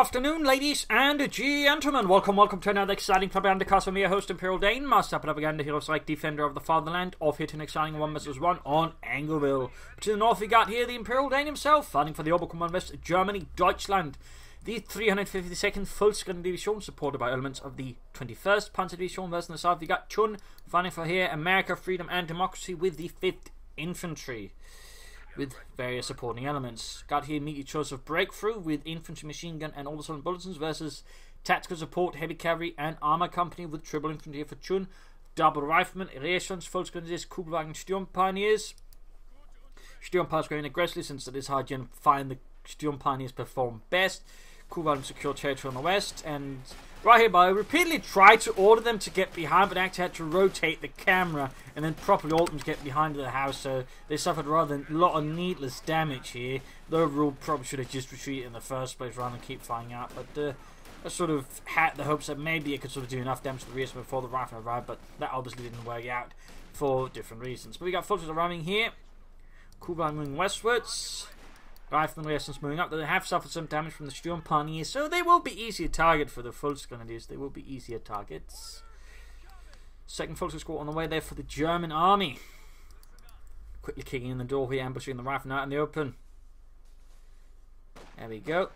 afternoon, ladies and gentlemen. Welcome to another exciting Propagandacast from me, your host, Imperialdane, master propaganda hero, strike defender of the fatherland, off here to an exciting 1 vs 1 on Angoville. To the north, we got here the Imperialdane himself, fighting for the Oberkommand West, Germany, Deutschland. The 352nd Full-Screen Division, supported by elements of the 21st Panzer Division. Versus in the south, we got Chun, fighting for here America, Freedom and Democracy with the 5th Infantry, with various supporting elements. Got here immediate choice of breakthrough with infantry, machine gun and all-assault bulletins versus tactical support, heavy cavalry and armor company with triple infantry here for Chun, double riflemen, Aggresion, Volksgrenadiers, Kugelwagen, Sturmpioneers. Sturmpioneers going aggressively since it is hard to find the Sturmpioneers perform best. Kugelwagen secure territory on the west, and right here, I repeatedly tried to order them to get behind, but actually had to rotate the camera and then properly order them to get behind the house, so they suffered rather than a lot of needless damage here. The overall probably should have just retreated in the first place rather than keep firing out, but I sort of had the hopes that maybe it could sort of do enough damage to the rear before the rifle arrived, but that obviously didn't work out for different reasons. But we got forces arriving here, Kugelwagen moving westwards, Riflemen resistance moving up. They have suffered some damage from the Sturmpioneers, so they will be easier target for the Volksgrenadiers. They will be easier targets. Second Volksgrenadier squad on the way there for the German army. Quickly kicking in the door here, ambushing the Riflemen out in the open. There we go.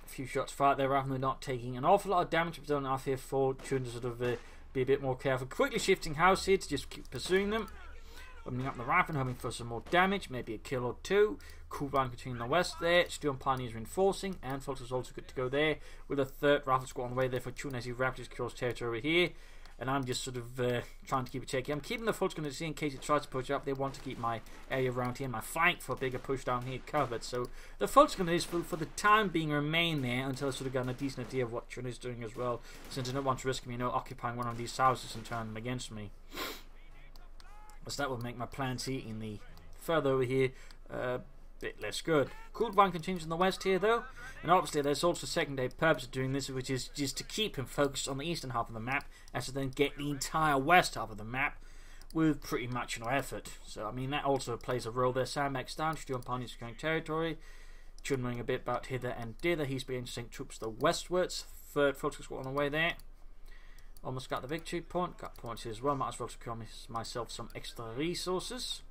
A few shots fired there. Riflemen not taking an awful lot of damage, but done enough here for Chun to sort of be a bit more careful. Quickly shifting house here to just keep pursuing them. Opening up the rifle, hoping for some more damage, maybe a kill or two. Kugelwagen continuing the west there. Sturmpioneers reinforcing, and Volks is also good to go there with a third rifle squad on the way there for Chun as he rapidly secures territory over here. And I'm just sort of trying to keep it shaky. I'm keeping the Volks going to see in case it tries to push up. They want to keep my area around here, my flank for a bigger push down here covered. So the Volks going to for the time being remain there until I've sort of gotten a decent idea of what Chun is doing as well, since I don't want to risk me, occupying one of these houses and turning them against me. So that will make my plans here in the further over here a bit less good. Kugelwagen continues in the west here though, and obviously there's also a secondary purpose of doing this, which is just to keep him focused on the eastern half of the map, as to then get the entire west half of the map with pretty much no effort. So I mean that also plays a role there. Sandbags down, Sturmpioneers securing territory. Chun moving a bit about hither and thither. He's beginning to send troops to the westwards. Third Volksgrenadier squad on the way there. Almost got the victory point. Got points here as well. Might as well secure myself some extra resources.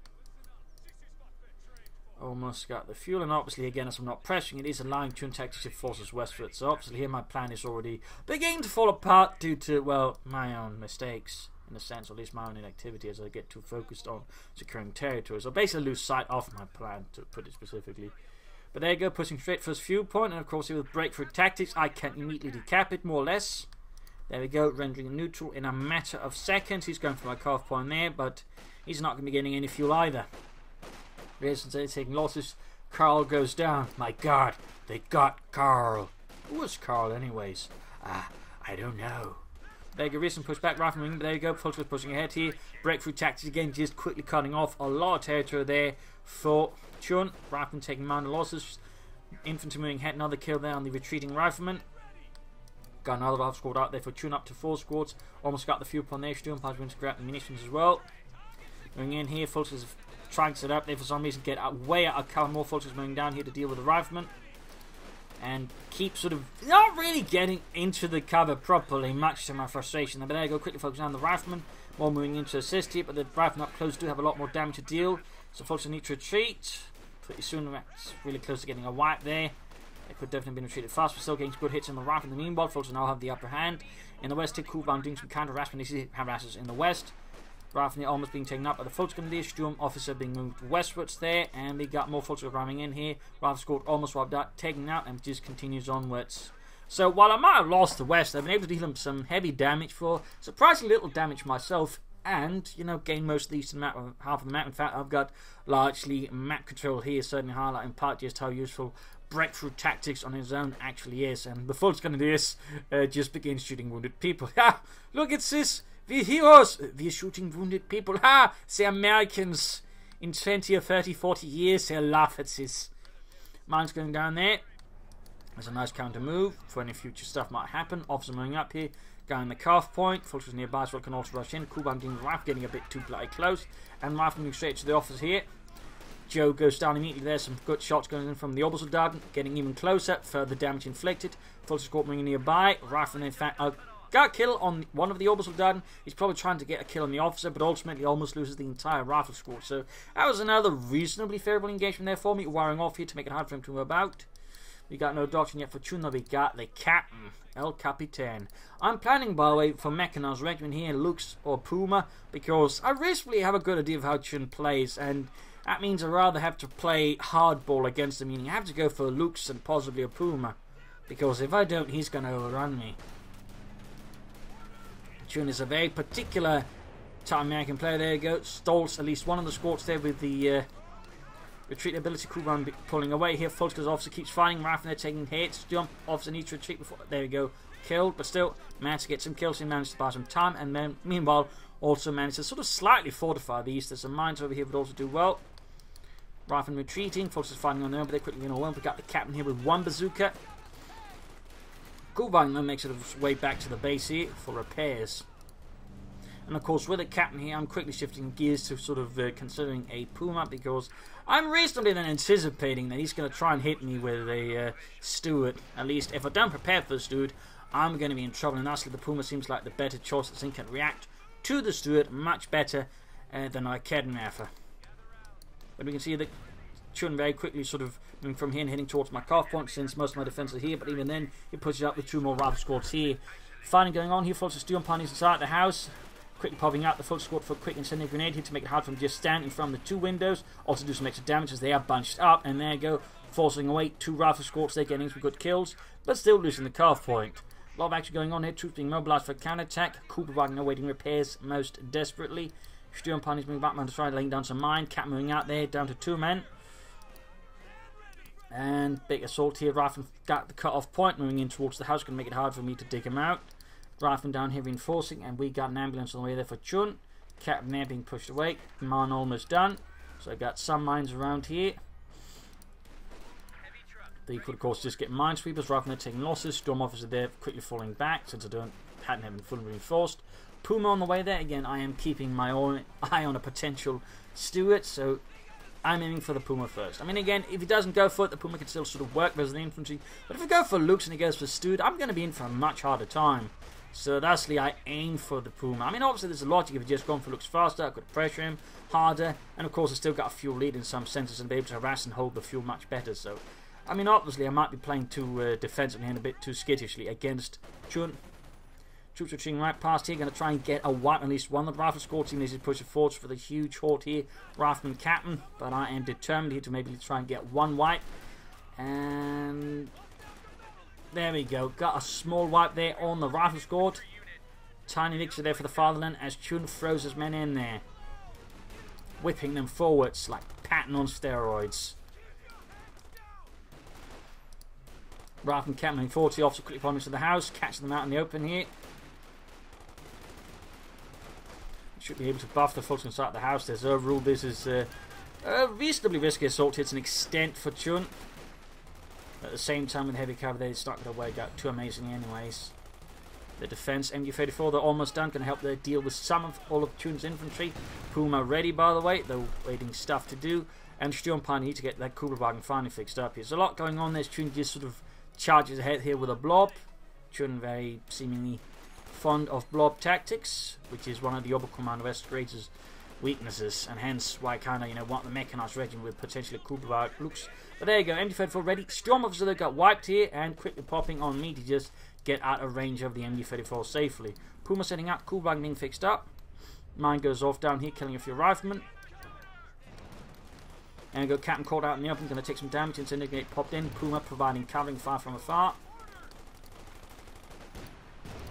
Almost got the fuel. And obviously, again, as I'm not pressing, it is allowing Chun tactics to forces westward. So obviously here my plan is already beginning to fall apart due to, well, my own mistakes. In a sense, or at least my own inactivity as I get too focused on securing territories. So basically lose sight of my plan, to put it specifically. But there you go, pushing straight for his fuel point. And of course, here with breakthrough tactics, I can immediately decap it, more or less. There we go, rendering neutral in a matter of seconds. He's going for my cutoff point there, but he's not going to be getting any fuel either. Resistance taking losses. Carl goes down. My God, they got Carl. Who was Carl anyways? I don't know. There you go, recent pushback, rifleman, but there you go, Fulton pushing ahead here. Breakthrough tactics again, just quickly cutting off a lot of territory there for Chun. Rifleman taking minor losses. Infantry moving ahead, another kill there on the retreating rifleman. Got another rifle squad out there for Chun, up to 4 squads. Almost got the fuel point there. Sturmpioneers going to grab the munitions as well. Moving in here, Fulton is trying to set up there for some reason, get way out of cover. More Fulton moving down here to deal with the rifleman. And keep sort of not really getting into the cover properly, much to my frustration. But there you go, quickly focus on the rifleman. More moving in to assist here, but the riflemen up close do have a lot more damage to deal. So Fulton need to retreat. Pretty soon, it's really close to getting a wipe there. It could definitely be retreated fast, but still getting good hits in the rifle. In the meanwhile, Fulton now have the upper hand. In the west, Kugelwagen doing some counter-harassment. You see harassers in the west. Rifleman almost being taken up by the Volksgrenadier. Sturm officer being moved westwards there, and we got more Volksgrenadier arriving in here. Rifle squad almost wiped out, taken out, and just continues onwards. So while I might have lost the west, I've been able to deal them some heavy damage for surprisingly little damage myself, and gain most of the eastern map, half of the map. In fact, I've got largely map control here, certainly highlighting in part just how useful breakthrough tactics on his own actually is. And the Volksgrenadiers just begin shooting wounded people. Ha! Look at this! We're heroes! We're shooting wounded people. Ha! The Americans in 20 or 30, 40 years, they'll laugh at this. Mine's going down there. There's a nice counter move for any future stuff might happen. Officer moving up here. Going the cutoff point. Fulton's nearby, so can also rush in. Kugelwagen getting a bit too bloody close. And Rifle moving straight to the officer here. Joe goes down immediately there. Some good shots going in from the Obersoldaten, getting even closer. Further damage inflicted. Full squad moving nearby. Rifleman, in fact, got a kill on one of the Obersoldaten. He's probably trying to get a kill on the officer, but ultimately almost loses the entire rifle squad. So that was another reasonably favourable engagement there for me. Wiring off here to make it hard for him to move about. We got no doctrine yet for Chun, we got the Captain, El Capitan. I'm planning, by the way, for mechanized regiment here, Lux or Puma, because I reasonably have a good idea of how Chun plays, and that means I'd rather have to play hardball against him, meaning I have to go for Lux and possibly a Puma, because if I don't, he's going to overrun me. Chun is a very particular type of American player. There you go, stalls at least one of the squads there with the retreat ability. Kuban pulling away here. Fulska's officer keeps fighting. Rafner taking hits. Jump. Officer needs to retreat before. There we go. Killed, but still managed to get some kills. He managed to buy some time, and then meanwhile also managed to sort of slightly fortify the east. There's some mines over here, but also do well. Rafner retreating. Fulska's fighting on their own, but they're quickly going to win. We got the Captain here with one bazooka. Kuban then makes it his way back to the base here for repairs. And of course, with the Captain here, I'm quickly shifting gears to sort of considering a Puma, because I'm reasonably then anticipating that he's going to try and hit me with a Stewart. At least, if I don't prepare for the Stewart, I'm going to be in trouble. And actually, the Puma seems like the better choice, as it can react to the Stewart much better than I can After. But we can see that Chun very quickly sort of moving from here and heading towards my calf point, since most of my defense are here. But even then, he pushes up with two more rifle squads here. Fighting going on here. Folks, the Stewart parties inside the house. Quickly popping out the full squad for a quick incendiary grenade here to make it hard for them to just stand in front of the two windows. Also do some extra damage as they are bunched up. And there you go, forcing away two rifle squads. They're getting some good kills, but still losing the calf point. A lot of action going on here. Troops being mobilized for a counterattack. Cooper Wagner awaiting repairs most desperately. Sturm Pani's moving back to try laying down some mine. Cap moving out there, down to 2 men. And big assault here. Rifle got the cut-off point, moving in towards the house. Going to make it hard for me to dig him out. Rifleman down here reinforcing, and we got an ambulance on the way there for Chun. Captain there being pushed away. Mine almost done. So I got some mines around here. They could of course just get minesweepers. Rifleman taking losses. Storm officer there quickly falling back since I hadn't been fully reinforced. Puma on the way there. Again, I am keeping my eye on a potential Stewart, so I'm aiming for the Puma first. I mean, again, if he doesn't go for it, the Puma can still sort of work versus the infantry. But if we go for Lux and he goes for Stewart, I'm going to be in for a much harder time. So thusly, I aim for the Puma. I mean, obviously, there's a logic if you just gone for Lux faster, I could pressure him harder, and of course, I still got a fuel lead in some senses and be able to harass and hold the fuel much better. So, I mean, obviously, I might be playing too defensively and a bit too skittishly against Chun. Troops retreating right past here, going to try and get a wipe, at least one of the rifle squad team needs to push forward for the huge horde here. Rifleman Captain, but I am determined here to maybe try and get one wipe. And there we go. Got a small wipe there on the rifle squad. Tiny victory there for the fatherland as Chun throws his men in there. Whipping them forwards like Patton on steroids. Rifleman Captain forward to the officer quickly pointing to the house. Catching them out in the open here. Should be able to buff the folks inside the house. There's overall this is a reasonably risky assault here to an extent for Chun. At the same time, with heavy cover, they stuck their way out too amazing anyways. The defense, MG34, they're almost done. Going to help them deal with some of all of Chun's infantry. Puma ready, by the way. They're waiting stuff to do. And Sturmpan need to get that Kugelwagen finally fixed up here. There's a lot going on. There's Chun just sort of charges ahead here with a blob. Chun very seemingly fond of blob tactics, which is one of the Oberkommando Westgrade's weaknesses, and hence why I kind of want the mechanized regiment with potentially Kugelwagen looks. But there you go, MG34 ready. Storm officer that got wiped here and quickly popping on me to just get out of range of the MG34 safely. Puma setting up, Kugelwagen being fixed up. Mine goes off down here, killing a few riflemen. And go Captain caught out in the open, going to take some damage. Incendiary popped in. Puma providing covering fire from afar.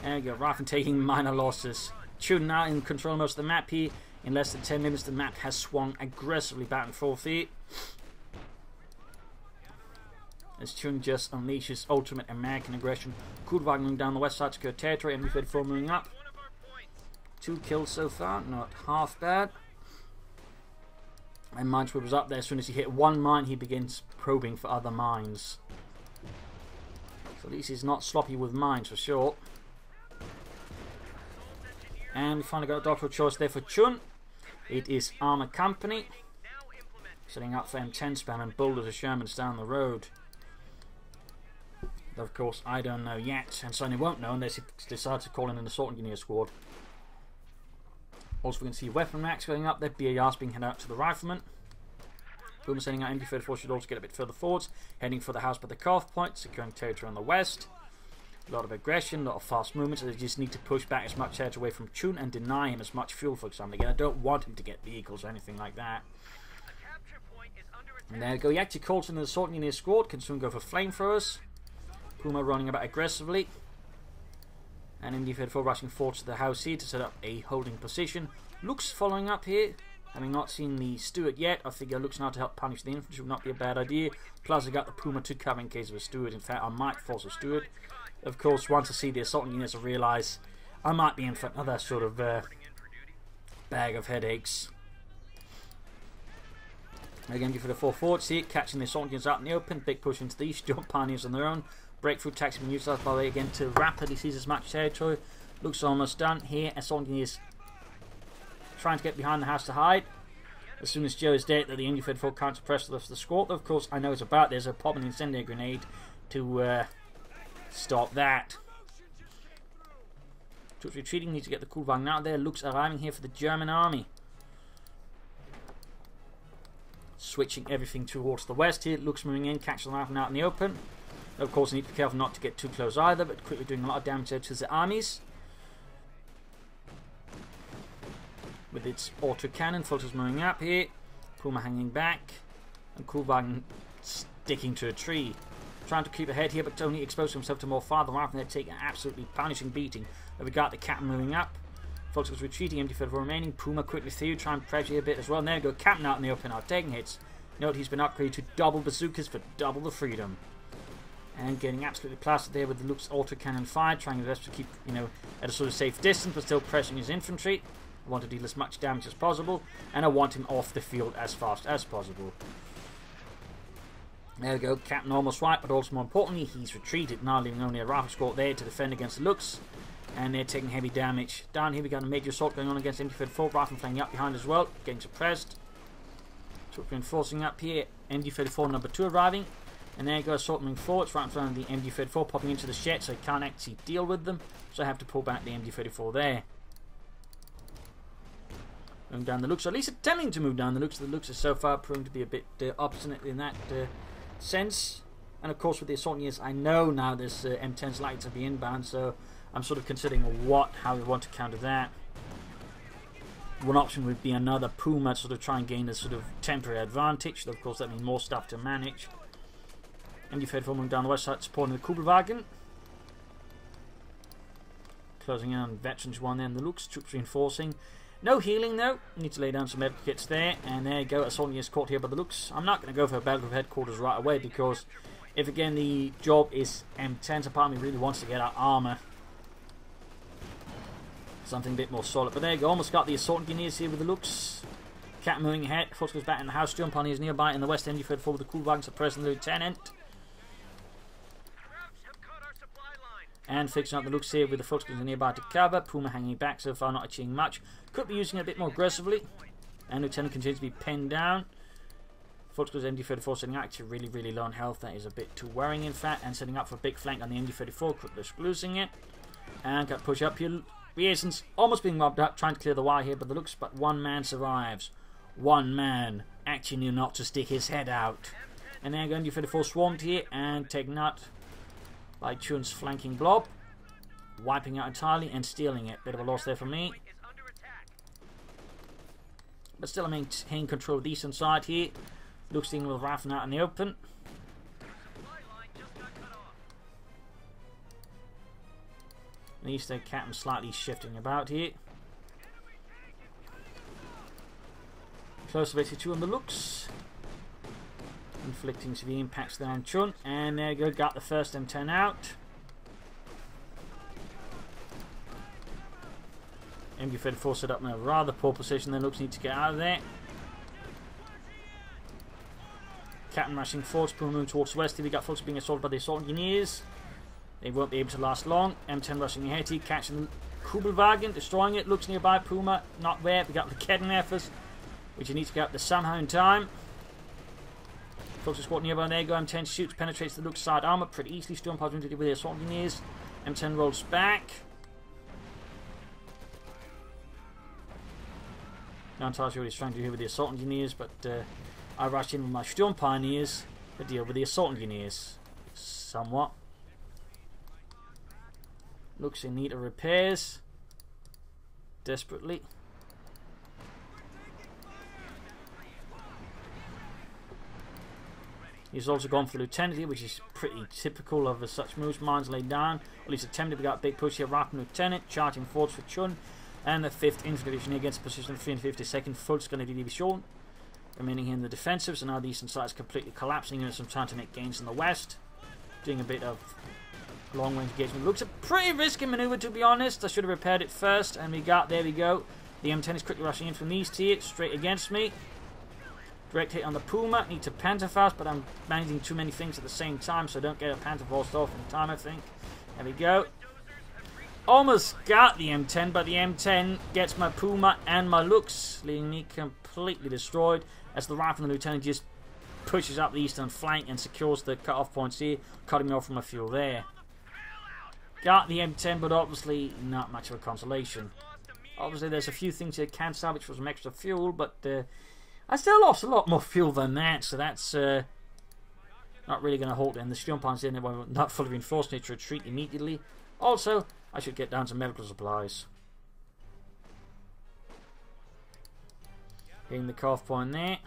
There we go, Rifleman taking minor losses. Chun now in control of most of the map here. In less than 10 minutes, the map has swung aggressively back and forth here. As Chun just unleashes ultimate American aggression. Kugelwagen moving down the west side to secure territory. MG34 moving up. 2 kills so far, not half bad. And Minesweeper was up there. As soon as he hit one mine, he begins probing for other mines. So at least he's not sloppy with mines for sure. And we finally got a doctoral choice there for Chun. It is Armour Company. Setting up for M10 spam and bulldozer Shermans down the road. Though of course I don't know yet, and certainly won't know unless he decides to call in an assault engineer squad. Also we can see weapon racks going up there, BARs being headed out to the riflemen. Puma sending out MD-34 should also get a bit further forwards, heading for the house by the cutoff point, securing territory on the west. A lot of aggression, a lot of fast movement, so they just need to push back as much territory away from Chun and deny him as much fuel, for example. Again, I don't want him to get vehicles or anything like that. And there we go, he actually calls in the assault engineer squad, can soon go for flamethrowers. Puma running about aggressively. And MD-34 rushing forward to the house here to set up a holding position. Looks following up here. Having not seen the Steward yet, I figure looks now to help punish the infantry would not be a bad idea. Plus I got the Puma to cover in case of a Steward. In fact, I might force a Steward. Of course, once I see the assault engineers, I realise I might be in for another sort of bag of headaches. Again, for the 4 forwards here, catching the assault engineers out in the open. Big push into the east, jump pioneers on their own. Breakthrough attacks being utilised by the way again to rapidly seize as much territory. Looks almost done here. Assault engineers trying to get behind the house to hide. As soon as Joe is dead, that the MD-34 can't suppress the rest of the squad. Of course, I know it's about. There's a pop an incendiary grenade to stop that. Troops retreating, need to get the Kuhlwagen out there. Looks arriving here for the German army. Switching everything towards the west here. Looks moving in, catching them out in the open. Of course, you need to be careful not to get too close either, but quickly doing a lot of damage there to the armies. With its autocannon, Fulton's moving up here. Puma hanging back. And Kuhlwagen sticking to a tree. Trying to keep ahead here, but only expose himself to more fire. The riflemen there take an absolutely punishing beating. We got the captain moving up. Fulton's retreating, MD-34 remaining. Puma quickly through, trying to pressure a bit as well. And there we go, captain out in the open, out taking hits. Note he's been upgraded to double bazookas for double the freedom. And getting absolutely plastered there with the Luke's autocannon fire, trying his best to keep, at a sort of safe distance, but still pressing his infantry. I want to deal as much damage as possible, and I want him off the field as fast as possible. There we go, captain almost right, but also more importantly, he's retreated, now leaving only a rifle squad there to defend against the Looks, and they're taking heavy damage. Down here we got a major assault going on against MD-34, rifle flanking up behind as well, getting suppressed. Troops reinforcing up here, MD-34 number 2 arriving. And there you go, assault moving forwards, right in front of the MD-34, popping into the shed, so I can't actually deal with them. So I have to pull back the MD-34 there. Moving down the Looks, or at least attempting to move down the Looks. The Looks are so far proving to be a bit obstinate in that sense. And of course with the assault units, I know now this M10's likely to be inbound, so I'm sort of considering how we want to counter that. One option would be another Puma to sort of try and gain a sort of temporary advantage. Though of course that means more stuff to manage. MD-34 moving down the west side, supporting the Kuhlwagen. Closing in on veterans one there in the Looks. Troops reinforcing. No healing though. Need to lay down some medical kits there. And there you go. Assault units caught here by the Looks. I'm not going to go for a battle group headquarters right away because if again the job is M10, so part of me really wants to get our armour. Something a bit more solid. But there you go. Almost got the assault engineers here with the Looks. Cat moving ahead. Fox goes back in the house. Jump on his nearby in the west. MD-34 with the Kuhlwagen suppressing the lieutenant. And fixing up the Looks here with the Fox nearby to cover. Puma hanging back so far, not achieving much. Could be using it a bit more aggressively. And Lieutenant continues to be pinned down. Fox MD-34 setting out actually really low on health. That is a bit too worrying in fact. And setting up for a big flank on the MD-34. Quickly losing it. And got to push up here. Reasons almost being mobbed up, trying to clear the wire here, but the Looks, but one man survives. One man actually knew not to stick his head out. And then going to MD-34 swarmed here and taken out by Chun's flanking blob. Wiping out entirely and stealing it. Bit of a loss there for me. But still I'm maintaining control of the eastern side here. Looks dealing with rifling out in the open. The eastern captain slightly shifting about here. Close to 82 on the Looks. Inflicting severe impacts there on Chun. And there you go, got the first M10 out. MD-34 set up in a rather poor position. Then Looks need to get out of there. Captain rushing forwards, Puma moving towards the west. Here we got folks being assaulted by the assault engineers. They won't be able to last long. M10 rushing ahead here, catching the Kuhlwagen, destroying it. Looks nearby, Puma not there. We got the Kedden efforts, which you need to get up there somehow in time. Closest squad nearby. There you go. M10 shoots, penetrates the Luke's side armor pretty easily. Still impossible to do with the assault engineers. M10 rolls back. Not entirely sure what he's trying to do here with the assault engineers, but I rushed in with my Sturm Pioneers to deal with the assault engineers. Somewhat. Looks in need of repairs. Desperately. He's also gone for the lieutenant here, which is pretty typical of such moves. Mines laid down, at least attempted. We got a big push here. Rifleman lieutenant charging forwards for Chun, and the 5th Infantry Division against the position of 352nd. Fult's going to be shown. Remaining here in the defensive, so now the eastern side is completely collapsing. Units some trying to make gains in the west. Doing a bit of long range engagement. Looks a pretty risky maneuver, to be honest. I should have repaired it first, and there we go. The M10 is quickly rushing in from these tiers, straight against me. Direct hit on the Puma. Need to Pantherfast, but I'm managing too many things at the same time, so I don't get a Pantherfast off in time, I think. There we go. Almost got the M10, but the M10 gets my Puma and my Lux, leaving me completely destroyed as the Rifleman Lieutenant just pushes up the eastern flank and secures the cut-off points here, cutting me off from my fuel there. Got the M10, but obviously not much of a consolation. Obviously, there's a few things here can salvage for some extra fuel, but I still lost a lot more fuel than that, so that's not really going to hold. And the Sturm Pioneers in there were not fully reinforced, need to retreat immediately. Also, I should get down some medical supplies. Hitting the cutoff point there.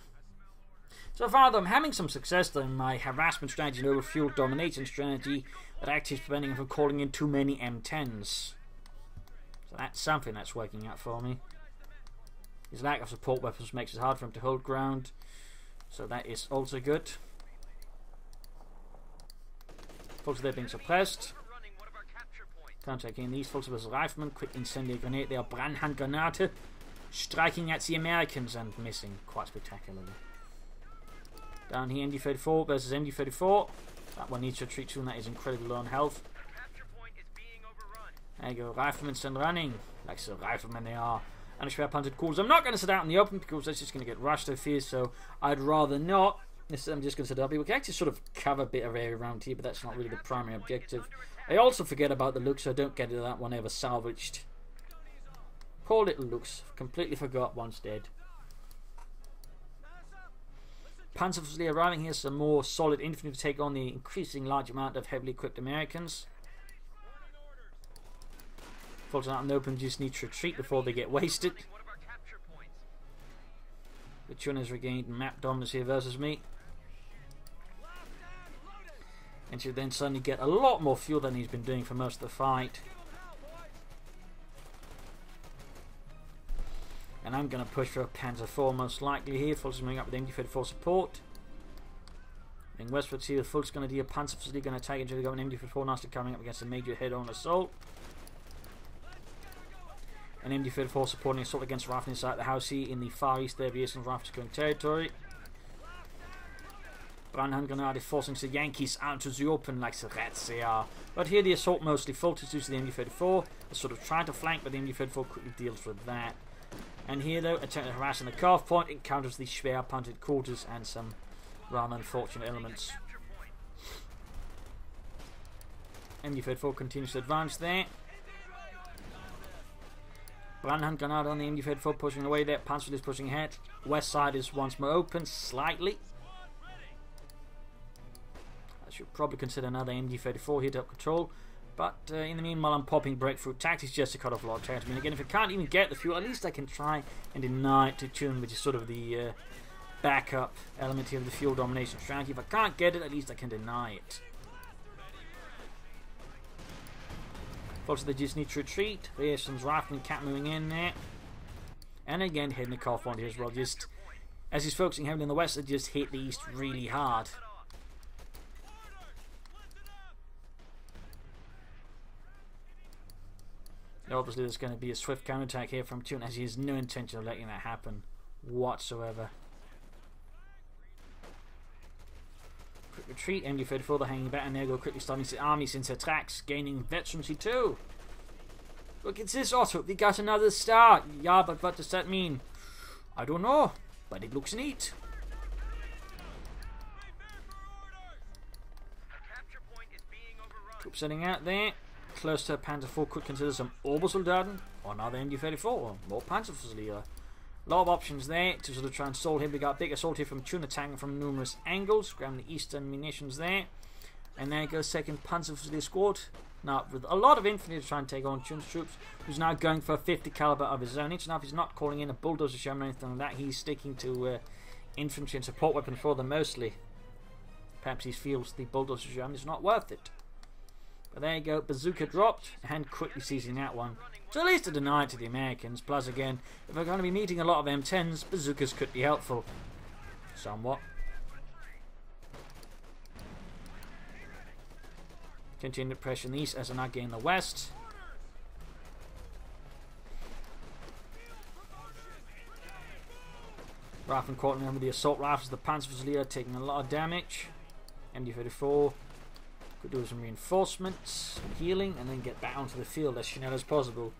So far, though, I'm having some success in my harassment strategy and over fuel domination strategy that actually is preventing me from calling in too many M10s. So that's something that's working out for me. His lack of support weapons makes it hard for him to hold ground, so that is also good. Folks, they're being suppressed. Counterattacking these folks with riflemen. Quick incendiary grenade. They are Brandhandgranate, striking at the Americans and missing quite spectacularly. Down here, MD34 versus MD34. That one needs to retreat soon. That is incredibly low on health. There you go. Riflemen send running, like the riflemen they are. And a schwer punted calls. I'm not going to sit out in the open because that's just going to get rushed, I fear, so I'd rather not. I'm just going to sit up here. We can actually sort of cover a bit of area around here, but that's not really the primary objective. I also forget about the Lux, so I don't get that one ever salvaged. Poor little Lux. Completely forgot once dead. Panzerfusilier arriving here, some more solid infantry to take on the increasing large amount of heavily equipped Americans. Folks out in the open just need to retreat before they get wasted. The Chun has regained map dominance here versus me. And should then suddenly get a lot more fuel than he's been doing for most of the fight. And I'm going to push for a Panzer IV most likely here. Fult's moving up with MD34 support. In westwards here, Fult's going to do a Panzerfusilier, going to attack into the government MD34 nicely coming up against a major head-on assault. And MD34 supporting assault against Rifle inside the house here in the far east there, the Rifle securing territory. Brandhandgranate forcing the Yankees out to the open like the rats they are. But here the assault mostly falters due to the MD34. They sort of trying to flank, but the MD34 quickly deals with that. And here though, attempting to harass on the cutoff point, encounters the schwer punted quarters and some rather unfortunate elements. MD34 continues to advance there. Brandhandgranate on the MD34 pushing away there. Panzer is pushing ahead. West side is once more open, slightly. I should probably consider another MD34 here to help control. But in the meanwhile, I'm popping breakthrough tactics just to cut off a lot of territory. I mean, again, if I can't even get the fuel, at least I can try and deny it to Chun, which is sort of the backup element here of the fuel domination strategy. If I can't get it, at least I can deny it. Folks, they just need to retreat. There's some rifleman cat moving in there. And again, hitting the cutoff point here as well. Just as he's focusing heavily on the west, they just hit the east really hard. Obviously, there's going to be a swift counterattack here from Chun, as he has no intention of letting that happen whatsoever. Quick retreat, MD34, they're hanging back, and there go quickly starting the army since their tracks, gaining veterancy too. Look, it's this Otto, they got another star. Yeah, but what does that mean? I don't know, but it looks neat. Troops setting out there. Close to Panzer IV could consider some Obersoldaten or another MG34 or more Panzerfusilier. A lot of options there to sort of try and stall him. We got a big assault here from Chun attacking from numerous angles, grabbing the eastern munitions there. And there goes 2nd Panzerfusilier squad. Now with a lot of infantry to try and take on Chun's troops, who's now going for a 50 caliber of his own. Each now if he's not calling in a bulldozer Sherman or anything like that, he's sticking to infantry and support weapons for them mostly. Perhaps he feels the bulldozer Sherman is not worth it. But there you go, bazooka dropped and quickly seizing that one. So at least to deny it to the Americans. Plus again, if we're going to be meeting a lot of M10s, bazookas could be helpful. Somewhat. Continue to pressure in the east as they're not getting the west. Rifle caught in with the assault rifles, the Panzerfusilier taking a lot of damage. MD-34 could do some reinforcements, some healing, and then get back onto the field as soon as possible.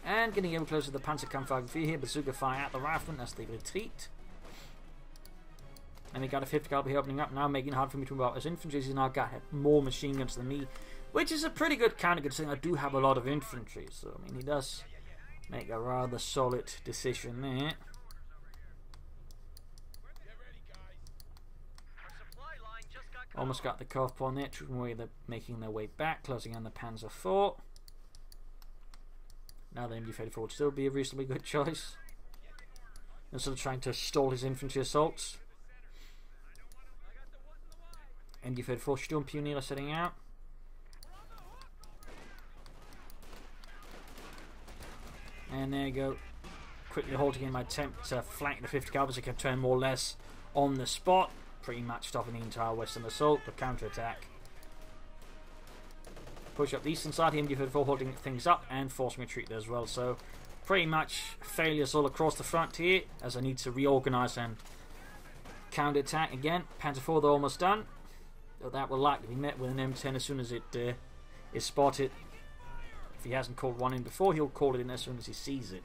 And getting even closer to the Panzerkampfwagen 4 here, bazooka fire at the riflemen as they retreat. And we got a 50 caliber here opening up now, making it hard for me to move out as infantry. He's now got more machine guns than me, which is a pretty good counter considering I do have a lot of infantry. So I mean, he does make a rather solid decision there. Almost got the Coh2 on there, they're making their way back, closing on the Panzer IV. Now the MG34 would still be a reasonably good choice. And sort of trying to stall his infantry assaults. MG34 Sturm Pioneer setting out. And there you go. Quickly halting in my attempt to flank the 50 calibers. I can turn more or less on the spot. Pretty much stopping the entire western assault, the counterattack. Push up the eastern side, MG34 holding things up and forcing retreat there as well. So pretty much failures all across the front here as I need to reorganize and counterattack again. Panzer IV they're almost done. Though that will likely be met with an M10 as soon as it is spotted. If he hasn't called one in before, he'll call it in as soon as he sees it.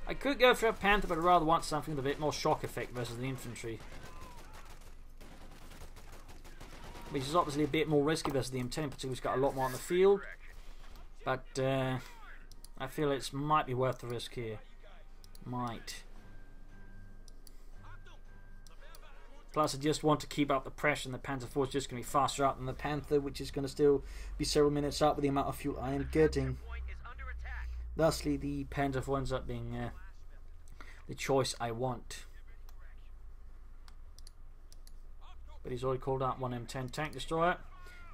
I could go for a Panther, but I'd rather want something with a bit more shock effect versus the infantry. Which is obviously a bit more risky versus the M10, particularly he's got a lot more on the field. But I feel it might be worth the risk here. Might. Plus I just want to keep up the pressure, and the Panzer IV is just going to be faster out than the Panther, which is going to still be several minutes out with the amount of fuel I am getting. Thusly, the Panzer IV ends up being the choice I want. But he's already called out one M10 tank destroyer.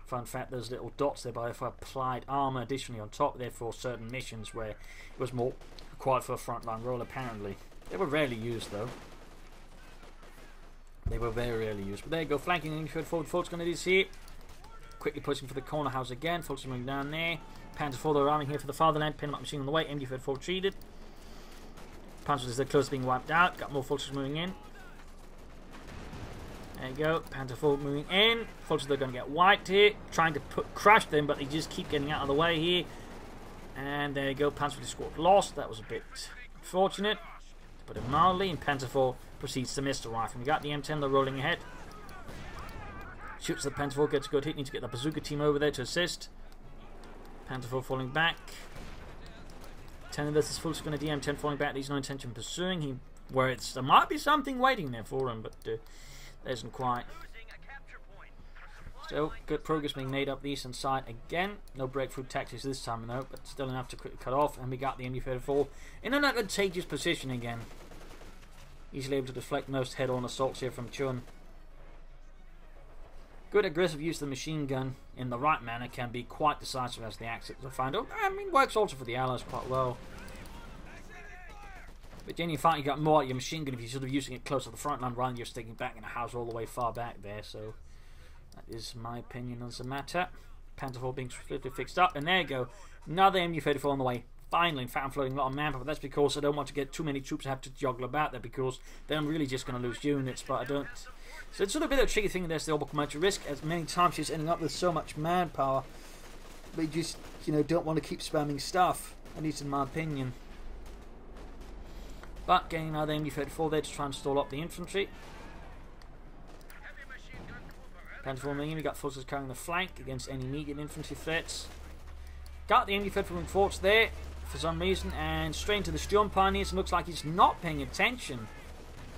Fun fact, there's little dots there by for applied armour additionally on top there for certain missions where it was more required for a frontline role apparently. They were rarely used though. They were very rarely used. But there you go, flanking infantry forward. Fult's going to do this here. Quickly pushing for the corner house again. Fult's moving down there. Panzer IV they're arming here for the fatherland. Pin up machine on the way. MG34 treated. Panzers they're close to being wiped out. Got more Fult's moving in. There you go. Panzer IV moving in. Fult's they're going to get wiped here. Trying to crash them, but they just keep getting out of the way here. And there you go. Panzer IV squad lost. That was a bit unfortunate, to put it mildly. And Panzer IV proceeds to miss the rifle. We got the M10. They're rolling ahead. Shoots the Panzer IV. Gets a good hit. Needs to get the bazooka team over there to assist. Panzer IV falling back. 10 of this is Fult's going to DM10 falling back. He's no intention of pursuing. There might be something waiting there for him, but there isn't quite. Still, good progress being made up the eastern side again. No breakthrough tactics this time though, but still enough to quickly cut off. And we got the MG34 in an advantageous position again. Easily able to deflect most head-on assaults here from Chun. Good aggressive use of the machine gun in the right manner can be quite decisive as the Axis I find. I mean, works also for the Allies quite well. But then you find you got more out of your machine gun if you're sort of using it close to the front line rather than you're sticking back in a house all the way far back there. So that is my opinion on the matter. Panzer IV being swiftly fixed up, and there you go. Another MG34 on the way. Finally, in fact, I'm floating a lot of manpower, but that's because I don't want to get too many troops to have to juggle about there because then I'm really just going to lose units, but I don't. So it's sort of a bit of a tricky thing. There's the orbital commercial risk, as many times she's ending up with so much manpower, but you just, don't want to keep spamming stuff, at least in my opinion. But getting another MG34 there to try and stall up the infantry. Panzer IV moving in. We got forces carrying the flank against any immediate infantry threats. Got the MD-34 reinforce there for some reason, and straight into the Sturm Pioneers. It looks like he's not paying attention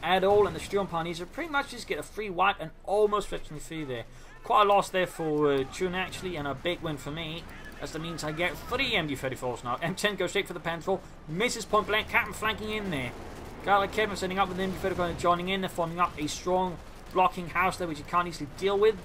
at all, and the Sturm Pioneers are pretty much just get a free wipe and almost fetching free there. Quite a loss there for Chun actually, and a big win for me, as that means I get 3 MD-34s now. M10 goes straight for the Panzer IV, misses point blank, Captain flanking in there. Guy like Kevin setting up with the MD-34 joining in, they're forming up a strong blocking house there which you can't easily deal with.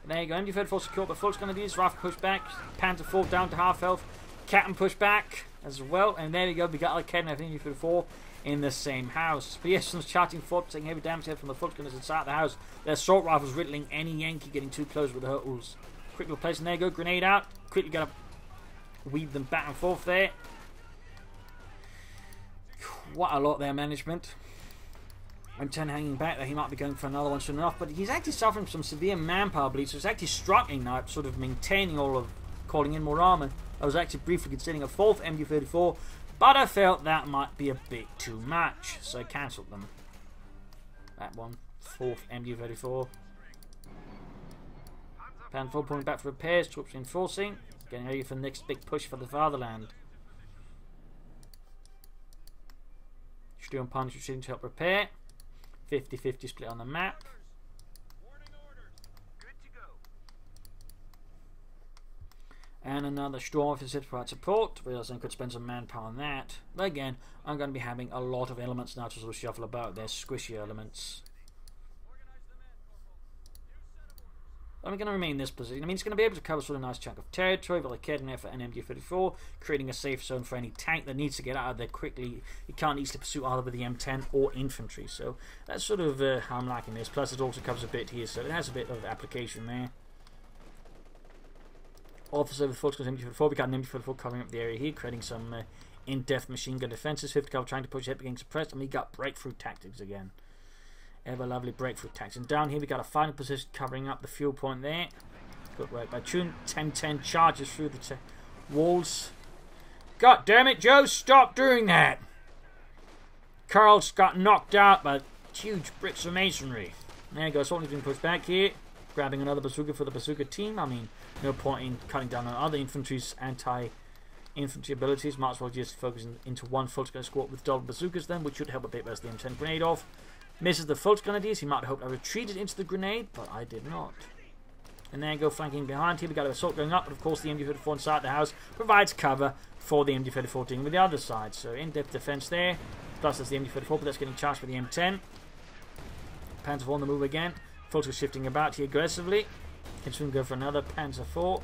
There you go, MD-34 secure, but Fulk's going to do this. Rifle push back, Panzer IV down to half health, Captain push back as well, and there we go, we got like Kevin and MD-34 in the same house. But yes, someone's charging forward, taking heavy damage here from the Fulk's gunners inside the house. Their assault rifles riddling any Yankee getting too close with the hurtles. Quickly replacing, there you go, grenade out, quickly got to weave them back and forth there. What a lot there, management. M10 hanging back there, he might be going for another one soon enough, but he's actually suffering from severe manpower bleed, so it's actually struggling now, sort of maintaining all of calling in more armor. I was actually briefly considering a 4th MD-34, but I felt that might be a bit too much, so I cancelled them. That one, 4th MD-34. Panzer IV pulling back for repairs, troops reinforcing, getting ready for the next big push for the fatherland. Sturm Pioneers retreating to help repair. 50-50 split on the map. And another Sturm officer to provide support. Realising I could spend some manpower on that. But again, I'm going to be having a lot of elements now to sort of shuffle about. They're squishy elements. I'm going to remain in this position. I mean, it's going to be able to cover sort of a nice chunk of territory with a Kedner for an MD-34, creating a safe zone for any tank that needs to get out of there quickly. You can't easily pursue either with the M10 or infantry. So that's sort of how I'm liking this. Plus, it also covers a bit here, so it has a bit of application there. Officer with Fulk's MD-34. We got an MD-34 covering up the area here, creating some in-depth machine gun defenses. 5th cover trying to push ahead, being suppressed, and we got breakthrough tactics again. Ever lovely breakthrough tactics. And down here we got a final position covering up the fuel point there. Good work by Chun. 10-10 charges through the walls. God damn it, Joe, stop doing that! Carl's got knocked out by huge bricks of masonry. There you go, Sultan's been pushed back here. Grabbing another bazooka for the bazooka team. I mean, no point in cutting down on other infantry's anti-infantry abilities. Might as well just focus into one Fultz squad with double bazookas then, which should help a bit as the M10 grenade off. Misses the Fultz grenadiers. He might have hoped I retreated into the grenade, but I did not. And there you go, flanking behind here. We got an assault going up, but of course the MD-34 inside the house provides cover for the MD-34 dealing with the other side. So in-depth defense there. Plus there's the MD-34, but that's getting charged by the M10. Panzer IV on the move again. Fultz is shifting about here aggressively. Can soon go for another Panzer IV.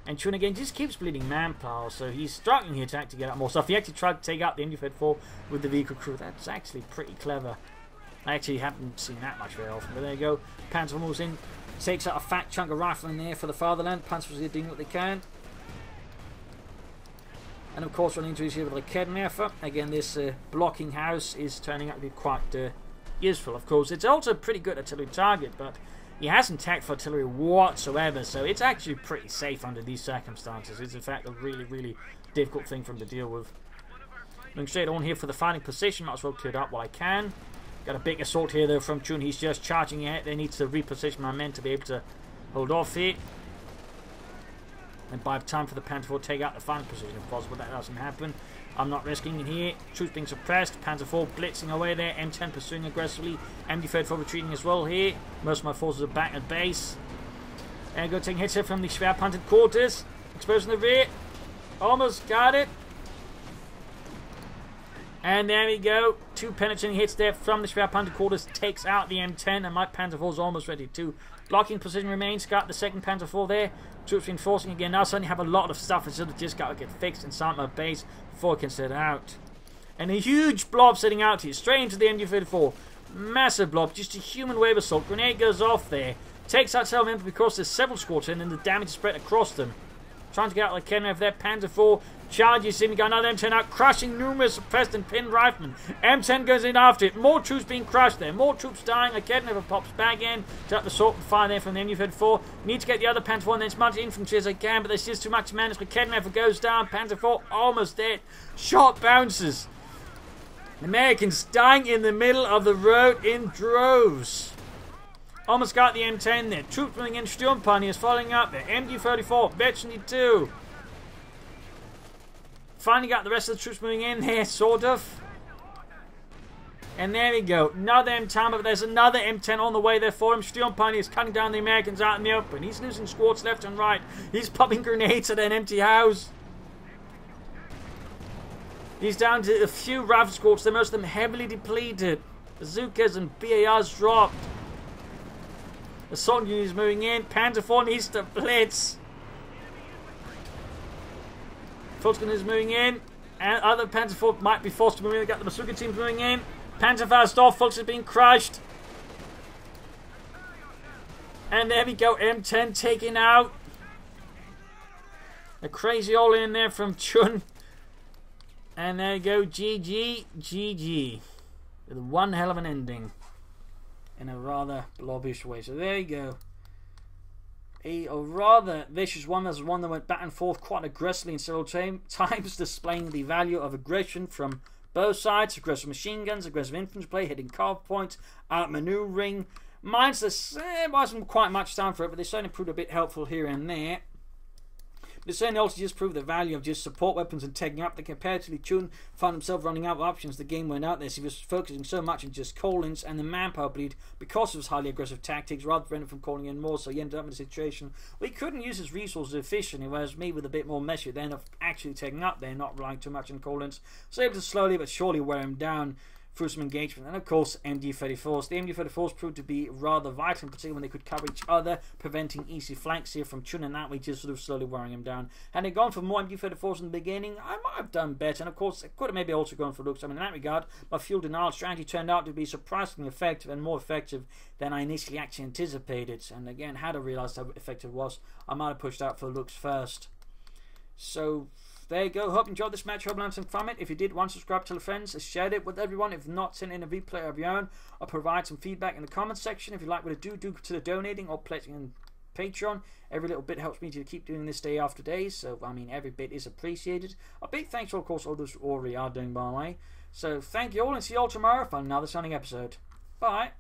And Chun again just keeps bleeding manpower, so he's struggling here to actually get out more stuff. He actually tried to take out the MD-34 with the vehicle crew. That's actually pretty clever. I actually haven't seen that much very often, but there you go. Panzer moves in, takes out a fat chunk of rifle in there for the fatherland. Panzers are doing what they can. And of course, running into his here with the Kednerfer. Again, this blocking house is turning out to be quite useful, of course. It's also a pretty good artillery target, but he hasn't tacked for artillery whatsoever, so it's actually pretty safe under these circumstances. It's in fact a really, really difficult thing for him to deal with. Going straight on here for the fighting position. Might as well clear it up while I can. Got a big assault here though from Chun. He's just charging ahead. They need to reposition my men to be able to hold off here. And by the time for the Panzer IV take out the final position if possible, that doesn't happen. I'm not risking it here. Troops being suppressed. Panzer IV blitzing away there. M10 pursuing aggressively. MD-34 retreating as well here. Most of my forces are back at base. And go taking hits here from the Schwerpanzer quarters. Exposing the rear. Almost got it. And there we go. 2 penetrating hits there from the Schwerpanzer quarters. Takes out the M10. And my Panzer IV is almost ready too. Blocking position remains. Got the 2nd Panzer IV there. Troops reinforcing again. Now suddenly have a lot of stuff. It's just got to get fixed inside my base before I can set out. And a huge blob setting out here. Straight into the MD-34. Massive blob. Just a human wave assault. Grenade goes off there. Takes out several men because there's several squads in and the damage is spread across them. Trying to get out like Kenner of there. Panzer IV charges in. We got another M10 out, crushing numerous suppressed and pinned riflemen. M10 goes in after it. More troops being crushed there. More troops dying. Like Kenner pops back in. To up the assault and fire there from the MD-34. Need to get the other Panzer IV and then as much infantry as I can, but there's just too much man. But Kenner goes down. Panzer IV almost dead. Shot bounces. Americans dying in the middle of the road in droves. Almost got the M10 there. Troops moving in. Sturmpioneers following up there. MG34. Veteran 2. Finally got the rest of the troops moving in here, sort of. And there we go. Another M10, but there's another M10 on the way there for him. Sturmpioneers cutting down the Americans out in the open. He's losing squads left and right. He's popping grenades at an empty house. He's down to a few rifle squads. They're most of them heavily depleted. Bazookas and BARs dropped. Assault units moving in. Panzer IV needs to blitz. Volkswagen is moving in. And other Panzer IV might be forced to move in. We've got the bazooka teams moving in. Panzerfaust off. Volkswagen is being crushed. And there we go. M10 taken out. A crazy all in there from Chun. And there you go. GG. GG. With one hell of an ending. In a rather blobbish way. So there you go. A rather vicious one. There's one that went back and forth quite aggressively in several times, displaying the value of aggression from both sides. Aggressive machine guns, aggressive infantry play, hitting carve points, outmaneuvering. Mines, there wasn't quite much time for it, but they certainly proved a bit helpful here and there. But it certainly also just proved the value of just support weapons and taking up. The comparatively Chun found himself running out of options. The game went out there, so he was focusing so much on just call-ins and the manpower bleed because of his highly aggressive tactics, rather than from calling in more. So he ended up in a situation where he couldn't use his resources efficiently, whereas me with a bit more measure, they end up actually taking up there, not relying too much on call-ins. So able to slowly but surely wear him down through some engagement. And of course, MG34s. The MG34s proved to be rather vital, particularly when they could cover each other, preventing easy flanks here from Chun, and that way just sort of slowly wearing him down. Had they gone for more MG34s in the beginning, I might have done better. And of course, I could have maybe also gone for looks. I mean, in that regard, my fuel denial strategy turned out to be surprisingly effective, and more effective than I initially actually anticipated. And again, had I realised how effective it was, I might have pushed out for looks first. So there you go. Hope you enjoyed this match. Hope you learned something from it. If you did, subscribe, tell friends, share it with everyone. If not, send in a replay of your own. I'll provide some feedback in the comments section. If you like what I do consider donating or pledging in Patreon. Every little bit helps me to keep doing this day after day. So, I mean, every bit is appreciated. A big thanks to, of course, all those who already are doing, by the way. So, thank you all, and see you all tomorrow for another Sunday episode. Bye.